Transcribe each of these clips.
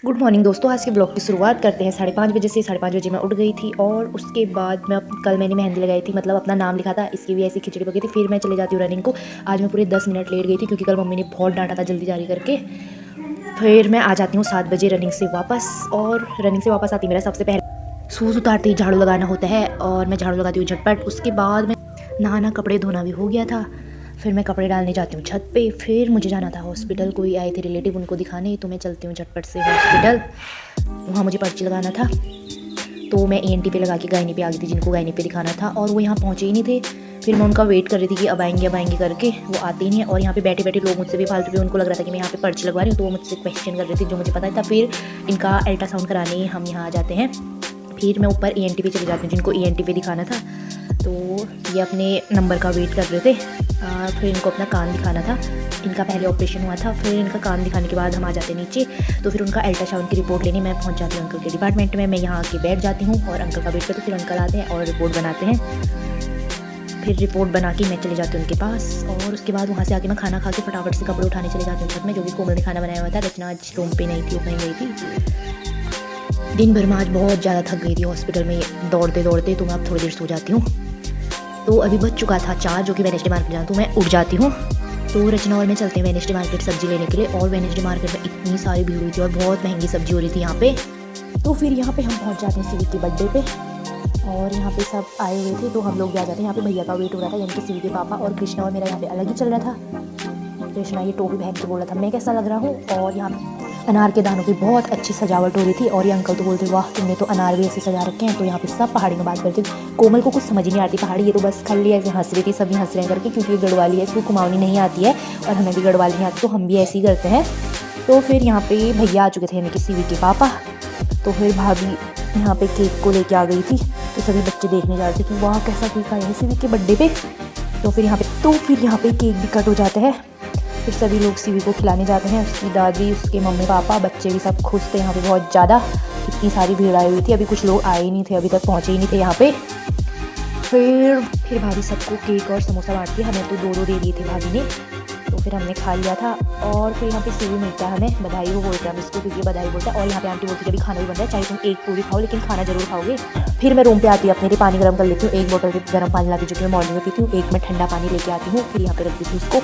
Good morning दोस्तों, आज के ब्लॉग की शुरुआत करते हैं 5:30 बजे से। 5:30 बजे मैं उठ गई थी और उसके बाद कल मैंने मेहंदी लगाई थी, मतलब अपना नाम लिखा था, इसकी भी ऐसी खिचड़ी पकी थी। फिर मैं चले जाती हूँ रनिंग को। आज मैं पूरे 10 मिनट लेट गई थी क्योंकि कल मम्मी ने बहुत डांटा था जल्दी जारी करके। फिर मैं आ जाती हूँ 7 बजे रनिंग से वापस, और रनिंग से वापस आती मेरा सबसे पहले शूज़ उतारते ही झाड़ू लगाना होता है और मैं झाड़ू लगाती हूँ झटपट। उसके बाद मैं नहाना कपड़े धोना भी हो गया था। फिर मैं कपड़े डालने जाती हूँ छत पे। फिर मुझे जाना था हॉस्पिटल, कोई आए थे रिलेटिव, उनको दिखाने, तो मैं चलती हूँ झटपट से हॉस्पिटल। वहाँ मुझे पर्ची लगाना था, तो मैं ENT पे लगा के गायनी पे आ गई थी, जिनको गायनी पे दिखाना था, और वो यहाँ पहुँचे ही नहीं थे। फिर मैं उनका वेट कर रही थी कि अब आएंगे करके, वो आते ही नहीं है। और यहाँ पे बैठे बैठे लोग मुझसे भी फालतू पे, उनको लग रहा था कि मैं यहाँ पे पर्ची लगवा रही हूँ, तो वो मुझसे क्वेश्चन कर रही थी जो मुझे पता था। फिर इनका अल्ट्रासाउंड कराने हम यहाँ आ जाते हैं। फिर मैं ऊपर ENT पे चली जाती हूँ, जिनको ENT पे दिखाना था, तो ये अपने नंबर का वेट कर रहे थे। फिर इनको अपना कान दिखाना था, इनका पहले ऑपरेशन हुआ था। फिर इनका कान दिखाने के बाद हम आ जाते हैं नीचे, तो फिर उनका अल्ट्रासाउंड की रिपोर्ट लेने मैं पहुंच जाती हूँ अंकल के डिपार्टमेंट में। मैं यहाँ आके बैठ जाती हूँ और अंकल का वेट करती हूँ। फिर अंकल आते हैं और रिपोर्ट बनाते हैं। फिर रिपोर्ट बना के मैं चले जाती हूँ उनके पास, और उसके बाद वहाँ से आके मैं खाना खा के फटाफट से कपड़े उठाने चले जाती हूँ छत में, जो कि कोमल ने खाना बनाया हुआ था। रचना आज रूम पे नहीं थी, वो कहीं गई थी। दिन भर में आज बहुत ज़्यादा थक गई थी हॉस्पिटल में दौड़ते दौड़ते, तो मैं अब थोड़ी देर सो जाती हूँ। तो अभी बज चुका था 4, जो कि वेडनेसडे मार्केट जाऊँ, तो मैं उठ जाती हूँ। तो रचना और मैं चलते हैं वेडनेसडे मार्केट सब्जी लेने के लिए। और वेडनेसडे मार्केट में इतनी सारी भीड़ हुई थी और बहुत महंगी सब्जी हो रही थी यहाँ पे। तो फिर यहाँ पे हम पहुँच जाते हैं सिविक के बर्थडे पे, और यहाँ पे सब आए हुए थे, तो हम लोग भी आ जाते हैं। यहाँ पे भैया का वेट हो रहा था, यानी कि सिविक के पापा, और कृष्णा और मेरा यहाँ पे अलग ही चल रहा था। कृष्णा ये टोपी पहन के बोल रहा था मैं कैसा लग रहा हूँ, और यहाँ अनार के दानों की बहुत अच्छी सजावट हो रही थी। और ये अंकल तो बोलते वाह तुमने तो अनार भी ऐसे सजा रखे हैं। तो यहाँ पे सब पहाड़ी में बात करते थे। कोमल को कुछ समझ ही नहीं आती पहाड़ी, ये तो बस खाली ऐसे हंस रही थी, सभी हंस रहे हैं करके, क्योंकि ये गढ़वाली है, इसको कुमाऊनी नहीं आती है और हमें भी गढ़वाली नहीं आती, तो हम भी ऐसे ही करते हैं। तो फिर यहाँ पे भैया आ चुके थे, यानी कि सिविक के पापा। तो फिर भाभी यहाँ पे केक को लेके आ गई थी, तो सभी बच्चे देखने जा रहे थे कि वाह कैसा केक आया है सिविक के बर्थडे पे। तो फिर यहाँ पे केक भी कट हो जाते हैं। फिर सभी लोग सिवी को खिलाने जाते हैं, उसकी दादी, उसके मम्मी पापा, बच्चे भी सब खुश थे यहाँ पे बहुत ज़्यादा। इतनी सारी भीड़ आई हुई थी, अभी कुछ लोग आए ही नहीं थे, अभी तक पहुँचे ही नहीं थे यहाँ पे। फिर भाभी सबको केक और समोसा बांट दिया, हमें तो 2-2 दे दिए थे भाभी ने। तो फिर हमने खा लिया था। और फिर यहाँ पे सिवी मिलता है हमें, बधाई वो बोलते हैं हम इसको, क्योंकि बधाई बोलता है। और यहाँ पे आंटी बोलती है कि अभी खाना भी बन रहा है, चाहे तुम एक पूरी खाओ लेकिन खाना जरूर खाओगे। फिर मैं रूम पे आती हूँ, अपने लिए पानी गर्म कर लेती हूँ, 1 बोतल गर्म पानी लाती हूँ, जो कि मैं मॉर्निंग में पीती हूँ। 1 में ठंडा पानी लेके आती हूँ, फिर यहाँ पे रख देती हूँ उसको।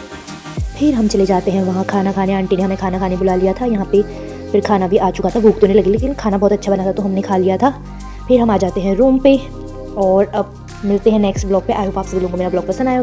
फिर हम चले जाते हैं वहाँ खाना खाने। आंटी ने हमें खाना खाने बुला लिया था यहाँ पे। फिर खाना भी आ चुका था, भूख तो नहीं लगी, लेकिन खाना बहुत अच्छा बना था, तो हमने खा लिया था। फिर हम आ जाते हैं रूम पे, और अब मिलते हैं नेक्स्ट ब्लॉग पे। आई होप आप सभी लोगों को मेरा ब्लॉग पसंद आया।